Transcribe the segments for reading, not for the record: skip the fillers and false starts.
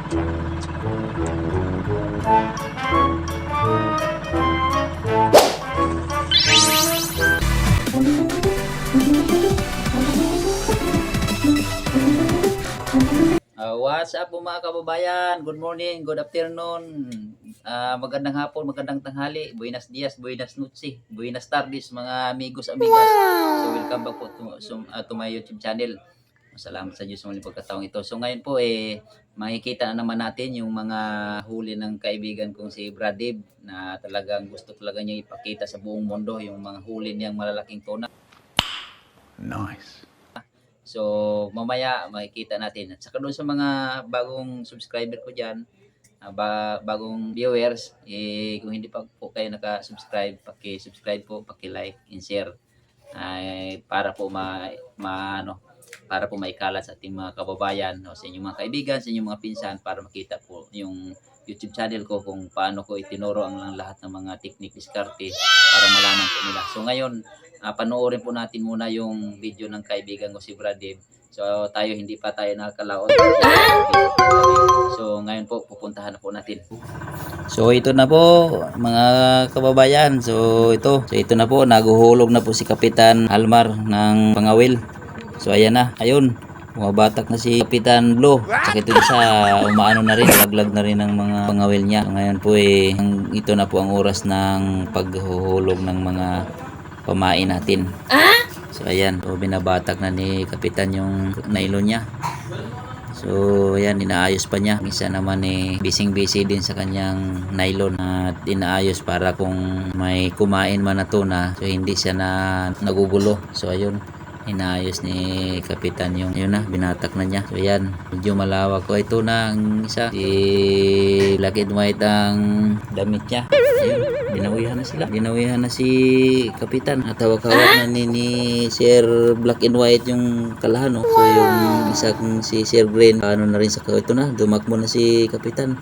What's up po mga kababayan? Good morning, good afternoon, magandang hapon, magandang tanghali, buenos dias, buenas noches, buenas tardes mga amigos, amigas. So welcome back po to my YouTube channel. Salamat sa Diyos sa muling pagkataong ito. So ngayon po makikita na naman natin yung mga huli ng kaibigan kong si Brad Dave na talagang gusto talaga niya ipakita sa buong mundo yung mga huli niyang malalaking tuna. Nice. So, mamaya makikita natin. At saka doon sa mga bagong subscriber ko dyan, bagong viewers, kung hindi pa po kayo naka-subscribe, paki-subscribe po, paki-like and share. Para po para po maikalat sa ating mga kababayan, o sa inyong mga kaibigan, sa inyong mga pinsan, para makita po yung YouTube channel ko kung paano ko itinuro ang lahat ng mga technique, diskarte para malaman po nila. So ngayon, panoorin po natin muna yung video ng kaibigan ko si Brad Dave. So hindi pa tayo nakakalaot. So ngayon po pupuntahan na po natin. So ito na po mga kababayan. So ito na po, naguhulog na po si Kapitan Almar ng Pangawil. So ayan na, ayun. Bumabatak na si Kapitan Blue. Sakit ito sa umaano na rin, laglag na rin ng mga pangawil niya. So, ngayon po ito na po ang oras ng paghuhulog ng mga pamain natin. So ayan, so, binabatak na ni Kapitan yung nylon niya. So ayan, inaayos pa niya. Isa naman busy din sa kanyang nylon at inaayos para kung may kumain man na tuna, so hindi siya nagugulo. So ayun, inaayos ni Kapitan yung yun na, binatak na niya. So ayan, medyo malawak ko. Ito na ang isa, si Black and White ang damit niya. Ayun, dinawihan na si Kapitan at hawak-hawak na ni Sir Black and White yung kalahano. So yung isa kong si Sir Green, na rin sa ito na, dumakbo na si Kapitan.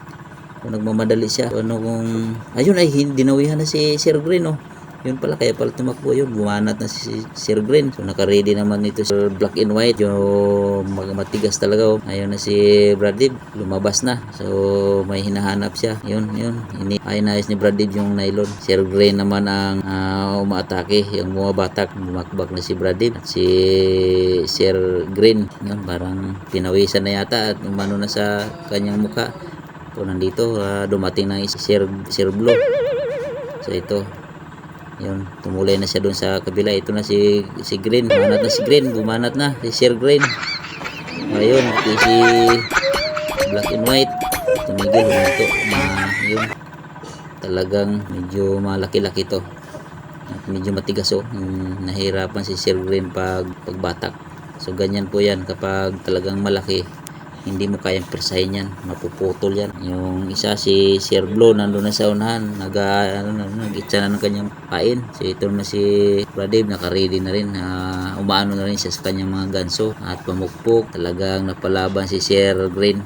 So, nagmamadali siya. So, ayun dinawihan na si Sir Green, oh. Yun pala, kaya pala tumakbo yun. Bumanat na si Sir Green. So naka-ready naman ito Sir Black and White. Yung matigas talaga. Oh. Ayun na si Brad Dave. Lumabas na. So may hinahanap siya. Yun. Ayos ni Brad Dave yung nylon. Sir Green naman ang umaatake. Yung bumabatak. Bumakbak na si Brad Dave. At si Sir Green. Yun, parang pinawisan na yata. At umano na sa kanyang mukha. So nandito, dumating na si Sir Blue. So ito. Yun, tumulay na siya doon sa kabila. Ito na si Green. Bumanat na si Sir Green. Ayun, si Black and White tumigil ito yun, talagang medyo malaki-laki to at medyo matigas. Nahirapan si Sir Green pagbatak. So ganyan po yan kapag talagang malaki, hindi mo kayang persahin yan, mapuputol yan. Yung isa si Sir Blue nandun na sa unahan, nag-itsa na ng kanyang pain. So ito na si Brad Dave, naka-ready na rin, umaano na rin siya sa kanyang mga ganso at pamukpok. Talagang napalaban si Sir Green.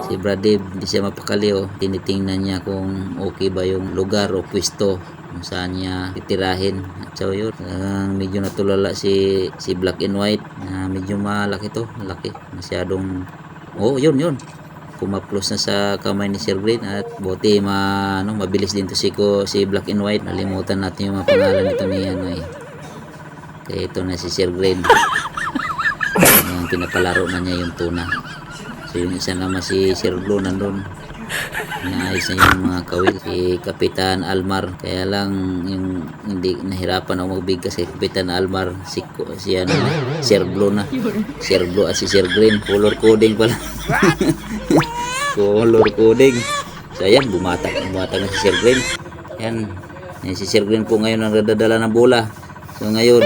Si Brad Dave, hindi siya mapakali. Tinitingnan niya kung okay ba yung lugar o pwesto kung saan niya titirahin. So yun, medyo natulala si Black and White na medyo malaki masyadong yun kumaplos na sa kamay ni Sir Green. At buti mabilis din to si Black and White. Nalimutan natin yung mga pangalan nito ni kaya ito na si Sir Green. Yung pinapalaro na niya yung tuna. So yung isa naman si Sir Blue nandun, naayos na yung mga kawil. Si Kapitan Almar, kaya lang yung hindi nahirapan ako magbigkas kay Kapitan Almar. Sir Blue na. Sir Blue at si Sir Green, color coding pala. Color coding. So ayan, bumatag na si Sir Green. Yan si Sir Green po ngayon ang nadadala ng bola. So ngayon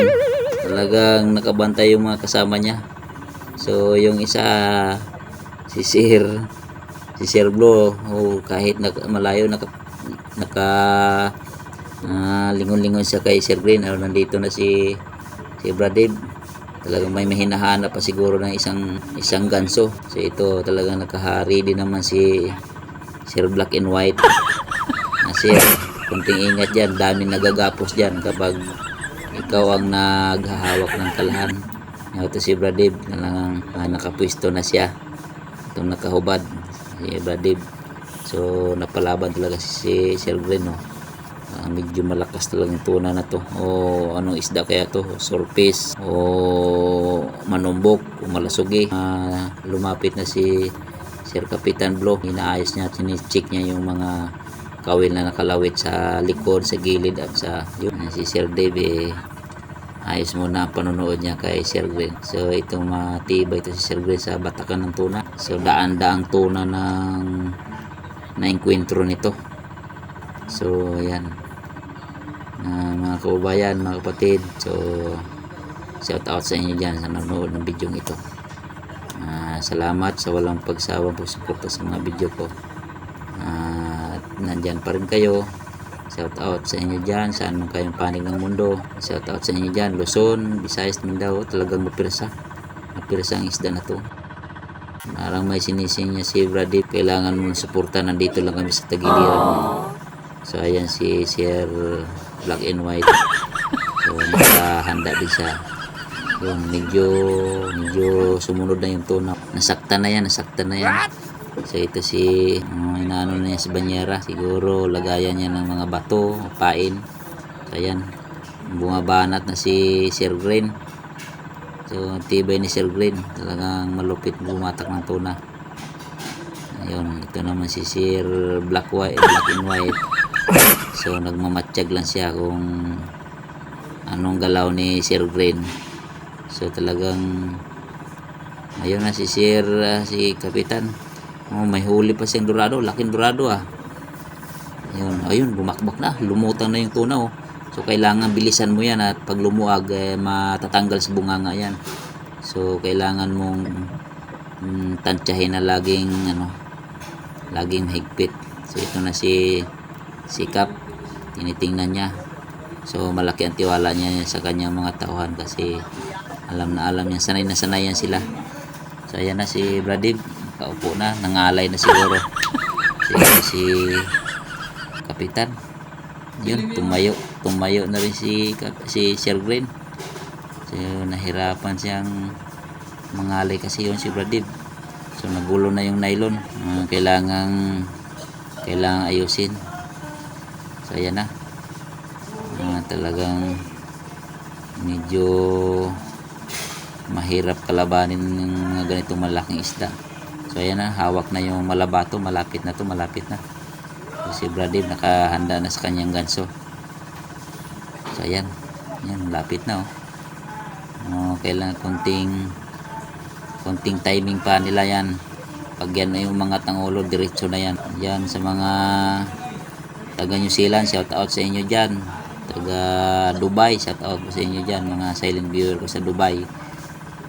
talagang nakabantay yung mga kasama niya. So yung isa si Sir Blue, kahit malayo lingon-lingon siya kay Sir Green. Nandito na si Brad Dave. Talagang may mahinahanap pa siguro ng isang ganso. So ito talagang nakahari din naman si Sir Black and White. Sir, kunting ingat dyan, daming nagagapos dyan kapag ikaw ang naghahawak ng kalahan. Ito si Brad Dave, talagang nakapwesto na siya. itong nakahubad si Bradib. So napalaban talaga si Sir Green, no. Medyo malakas talaga yung tuna na to. O anong isda kaya to? Surpis o manumbok o malasugi. Lumapit na si Sir Kapitan Blo. Inaayos niya, chine-check niya yung mga kawil na nakalawit sa likod, sa gilid at sa yun. Si Sir Dave ayos muna ang panonood niya kay Sir Green. So itong matibay ito si Sir Green sa batakan ng tuna. So daan-daang tuna ng na-encuentro nito. So ayan, mga kababayan, mga kapatid, so shout out sa inyo dyan sa nanonood ng video ito. Salamat sa walang pagsawang pagsuporta sa mga video ko. At nandyan pa rin kayo. Shout out sa inyo dyan sa anong kayong panig ng mundo. Shout out sa inyo dyan, Luzon, Visayas, Mindanao. Talagang mapirsa ang isda na to. Parang may sinising niya si Bradley, kailangan mong suporta, nandito lang kami sa tagiliran mo. So ayan si Sir Black and White. So nakahanda din siya. Yun, medyo sumunod na yung tuna. Nasaktan na yan. So ito si inaano na niya si Banyera. Siguro lagayan niya ng mga bato, pain. So ayan, bumabanat na si Sir Green. So tibay ni Sir Green, talagang malupit bumatak ng tuna. Ayun, ito naman si Sir Black and White. So nagmamatsyag lang siya kung anong galaw ni Sir Green. So talagang ayun na si Sir si Kapitan. May huli pa siyang dorado, laking dorado ayun, bumakbak na, lumutang na yung tuna. So kailangan bilisan mo yan at pag lumuag matatanggal sa bunganga yan. So kailangan mong tansyahin na laging mahigpit. So ito na si Kap, tinitingnan niya. So malaki ang tiwala niya sa kanyang mga tauhan kasi alam niya, sanay na sanay yan sila. So ayan na si Bradib, kaupo na, nangalay na siguro si Kapitan. Yun, tumayo na rin si Sir Green. So nahirapan siyang mangalay kasi yun si Bradib. So nagulo na yung nylon, kailangan ayusin. So ayan na, talagang medyo mahirap kalabanin ng mga ganitong malaking isda. So ayan na, hawak na yung malabato, malapit na. So, si Bradib nakahanda na sa kanyang ganso. So ayan, malapit na. Kailangan konting timing pa nila yan. Pag yan na yung mga tangulo, diretso na yan. Yan sa mga taga New Zealand, shout out sa inyo dyan. Taga Dubai, shout out sa inyo dyan, mga silent viewer ko sa Dubai,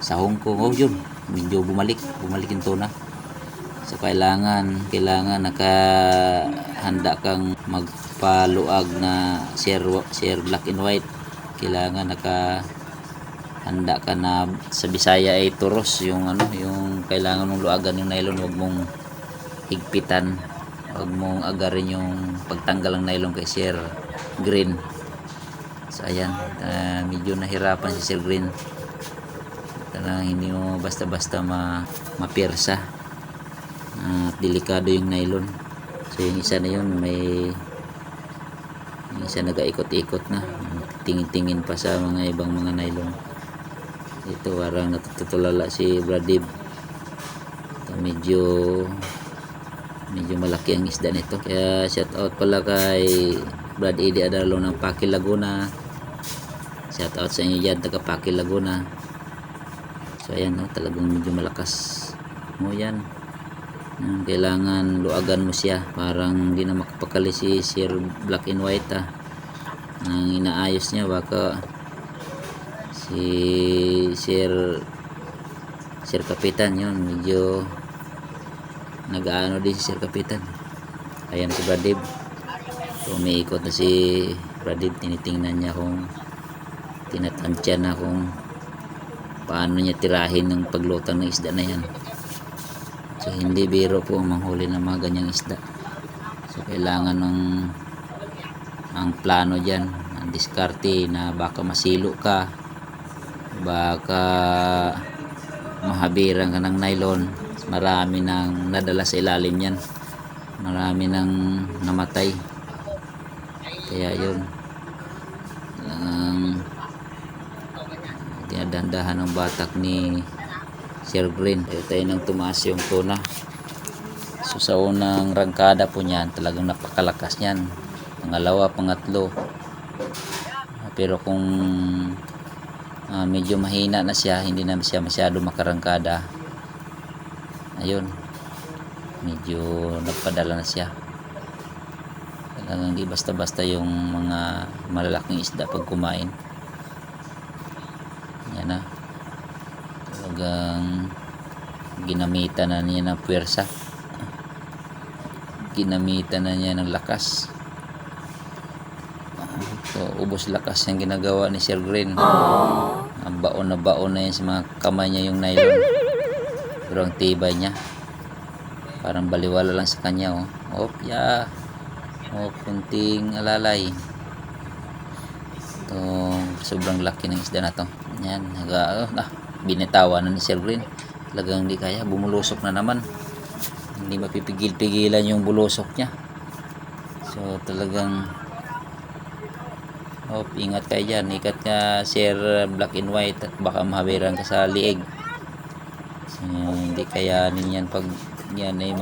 sa Hong Kong. Yun, medyo bumalik yung tuna. So kailangan nakahanda kang magpaluag na Sir Black and White. Kailangan nakahanda ka na sa Bisaya ay turos, yung kailangan mong luagan yung nylon, wag mong higpitan, wag mong agarin yung pagtanggal ng nylon kay Sir Green. So ayan, medyo nahirapan si Sir Green. Talagang hindi mo basta-basta mapiersa. Delikado yung nylon. So yung isa na yun, yung isa nag-ikot-ikot na, tingin-tingin pa sa mga ibang mga nylon. Ito parang natutulala si Bradib. Medyo malaki ang isda nito. Kaya shout out pala kay Brad Eddie Adarlo ng Paki Laguna. Shout out sa inyo dyan, taga Paki Laguna. So ayan, talagang medyo malakas mo yan. Kailangan luagan mo siya, parang hindi na makapakali si Sir Black and White. Ang inaayos niya, baka si Sir Kapitan, yun medyo nag-aano din si Sir Kapitan. Ayan si Bradib, so umiikot na si Bradib, tinitingnan niya kung tinatansya na kung paano niya tirahin ng paglutang ng isda na yan. So hindi biro po ang manghuli ng mga ganyang isda. So kailangan ang plano dyan, ang diskarte na baka masilo ka, baka mahabiran ka ng nylon. marami nang nadala sa ilalim yan, marami nang namatay. Kaya yun ang dinadandahan ng batak ni Sir Green. Kaya tayo nang tumaas yung tuna. So sa unang rangkada po niyan, talagang napakalakas niyan. Pangalawa, pangatlo. Pero kung medyo mahina na siya, hindi na siya masyado makarangkada, ayun, medyo nagpadala na siya. Talagang hindi basta-basta yung mga malalaking isda pag kumain. Yan na. Talagang ginamitan na niya ng puwersa. Ginamitan na niya ng lakas. So, ubos lakas yung ginagawa ni Sir Green. Ang baon na yan sa mga kamay niya yung nylon. Pero ang tibay niya, parang baliwala lang sa kanya. Oh, yeah. Kunting alalay. Ito, sobrang laki ng isda na to. Yan, binitawan na ni Sir Green. Talagang hindi kaya, bumulusok na naman. Hindi mapipigil-pigilan yung bulusok niya. So talagang ingat kayo dyan. Ikat ka, Sir Black and White, at baka mahawiran ka sa liig. So, hindi kayanin yan pag yan ay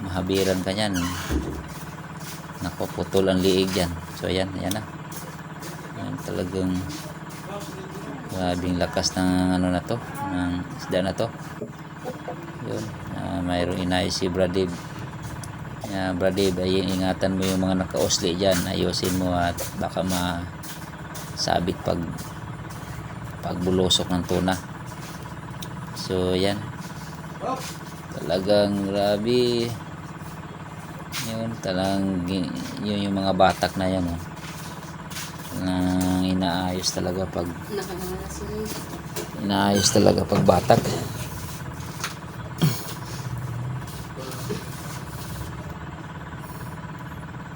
mahabiran ka yan. Nakaputol ang liig yan. So ayan na. Ayan, talagang grabing lakas ng ano na to, ng isda na to. Yun, mayroong inayos si Bradib. Bradib, ay ingatan mo yung mga nakausli dyan, ayusin mo at baka masabit pagbulusok ng tuna. So yan, talagang grabe yun, yun yung mga batak na yan inaayos talaga pag batak.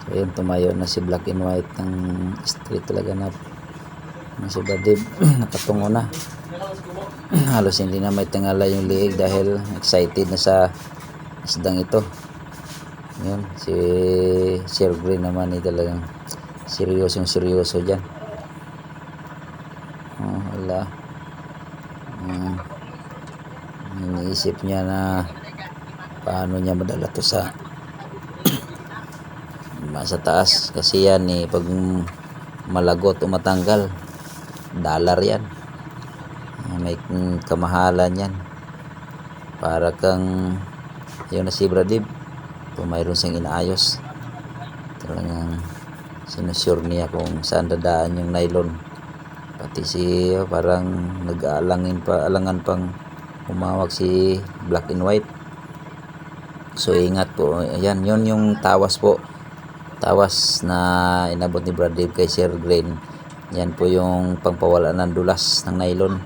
So yun, tumayo na si Black and White ng street talaga na si Badib. Nakatungo na, halos hindi na may tingala yung liig dahil excited na sa isdang ito. Yun, si Sir Green naman talagang seryoso dyan. Wala, iniisip niya na paano niya madala to sa taas, kasi yan pag malagot o matanggal, dollar yan, may kamahalan yan. Para kang yun na si Bradib, kung mayroon siyang inaayos, talagang sinusure niya kung saan dadaan yung nylon. Pati parang alangan pang umawag si Black and White. So ingat po. Ayan, yun yung tawas po, tawas na inabot ni Bradib kay Sir Green. Yan po yung pangpawala ng dulas ng nylon.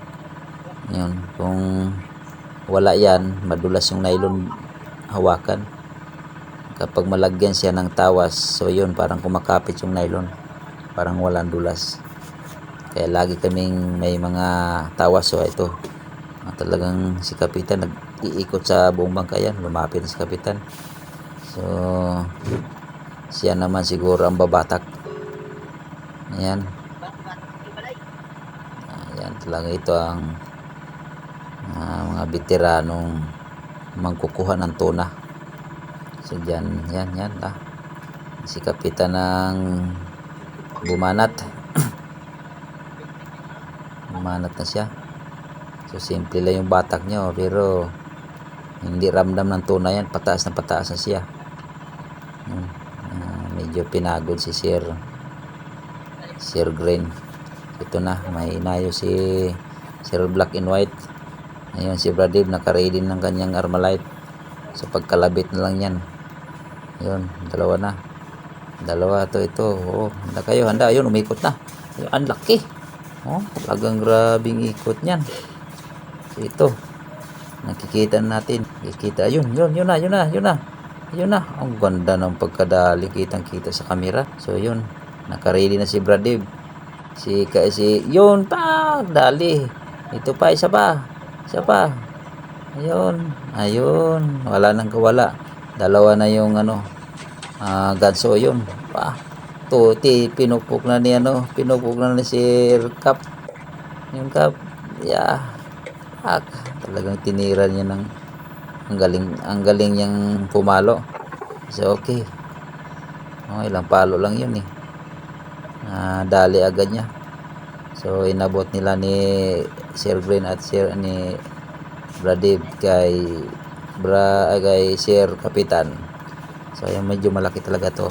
Yun, kung wala yan, madulas yung nylon hawakan. Kapag malagyan siya ng tawas, so yun, parang kumakapit yung nylon, parang walang dulas. Kaya lagi kaming may mga tawas. So ito, talagang si Kapitan nag-iikot sa buong bangkayan, lumapit na si Kapitan. So siya naman siguro ang babatak. Ayan, talaga ito ang mga veteranong mangkukuha ng tuna. So yan si Kapitan ng bumanat. Bumanat na siya. So simple lang yung batak niya, pero hindi ramdam ng tuna yan, pataas na siya. Medyo pinagod si Sir Green. Ito na, may inayo si Sir Black and White. Ayun, si Bradib naka-ready ng kanyang Armalite. So pagkalabit na lang yan. Yun, dalawa ito. Handa kayo, handa. Ayun, umikot na. Ayun, ang laki. Talagang grabing ikot niyan. So ito, nakikita natin. Ayun na. Ang ganda ng pagkadali, kitang-kita sa kamera. So yun, naka-ready na si Bradib. Yun pa, dali. Ito pa, isa pa. Ayun, wala nang kawala. Dalawa na yung ano, ganso yun. Tuti, pinupok na ni Sir Kap. Yung Kap, yeah, pak. Talagang tinira niya ng ang galing niyang pumalo. So, okay. Ilang palo lang yun eh. Dali agad niya. So, inabot nila ni Sir Green at ni Bradib kay Sir Kapitan. So, ayan, medyo malaki talaga to.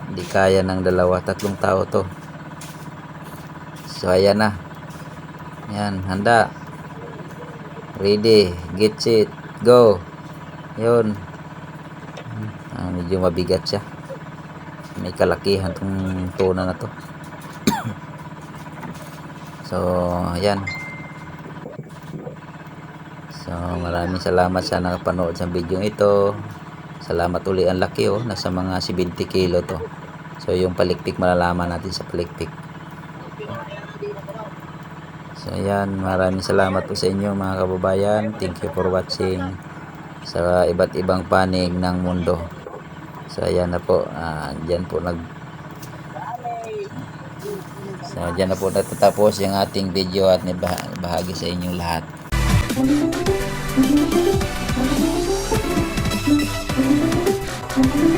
Hindi kaya ng tatlong tao to. So, ayan na. Ayan, handa. Ready, get set, go. Yun. Medyo mabigat siya. May kalakihan tong tuna na to. So, ayan. So, maraming salamat sa nakapanood sa video ito. Salamat uli, ang laki nasa mga 70 kilo to. So, yung palikpik malalaman natin sa palikpik. So, ayan, maraming salamat po sa inyo mga kababayan. Thank you for watching sa iba't ibang panig ng mundo. So, ayan na po, dyan po natatapos yung ating video at bahagi sa inyong lahat. Thank you.